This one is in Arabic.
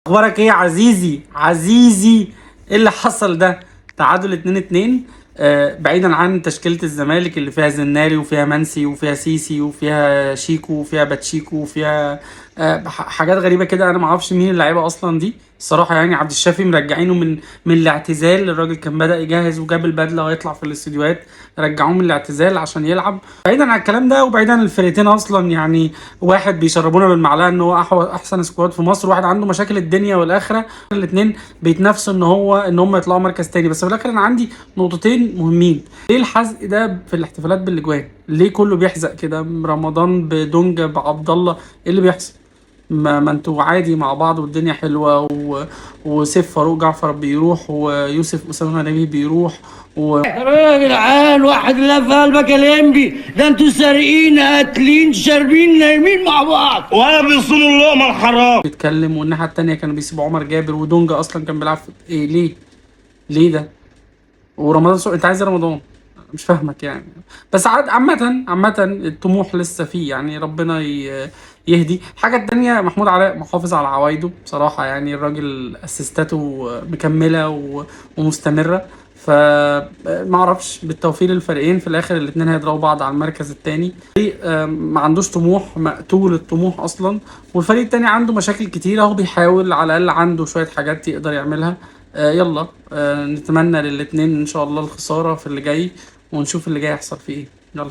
اخبارك ايه يا عزيزي عزيزي؟ ايه اللي حصل ده؟ تعادل 2-2. بعيدا عن تشكيلة الزمالك اللي فيها زناري وفيها منسي وفيها سيسي وفيها شيكو وفيها باتشيكو وفيها حاجات غريبة كده. انا ما اعرفش مين اللعيبة اصلا دي الصراحة. يعني عبد الشافي مرجعينه من الاعتزال. الراجل كان بدأ يجهز وجاب البدلة ويطلع في الاستديوهات، رجعوه من الاعتزال عشان يلعب. بعيدا عن الكلام ده وبعيدا عن الفرقتين اصلا، يعني واحد بيشربونا بالمعلقه ان هو احسن سكواد في مصر، واحد عنده مشاكل الدنيا والاخره. الاثنين بيتنافسوا ان هم يطلعوا مركز تاني. بس في الاخر انا عندي نقطتين مهمين. ليه الحزق ده في الاحتفالات بالاجوان؟ ليه كله بيحزق كده؟ رمضان بدونجا بعبد الله، ايه اللي بيحصل؟ ما انتوا عادي مع بعض والدنيا حلوه وسيف فاروق جعفر بيروح ويوسف اسامه نبيه بيروح يا جدعان، واحد لا في قلبك يا لمبي. ده انتوا سارقين قاتلين شاربين نايمين مع بعض ولا بيصونوا اللقمه الحرام. بيتكلم. والناحيه التانيه كانوا بيسيبوا عمر جابر ودونجا اصلا كان بيلعب في ايه؟ ليه ده؟ ورمضان انت عايز إيه رمضان؟ مش فاهمك يعني. بس عامة الطموح لسه فيه، يعني ربنا يهدي. الحاجة التانية، محمود علاء محافظ على عوايده بصراحة. يعني الراجل اسيستاته مكملة ومستمرة. ما اعرفش، بالتوفيق للفريقين في الاخر الاتنين هيضربوا بعض على المركز التاني. فريق ما عندوش طموح، مقتول الطموح اصلا. والفريق التاني عنده مشاكل كتيرة، هو بيحاول على الاقل عنده شوية حاجات يقدر يعملها. يلا نتمنى للاتنين ان شاء الله الخسارة في اللي جاي، ونشوف اللي جاي يحصل فيه ايه. يلا.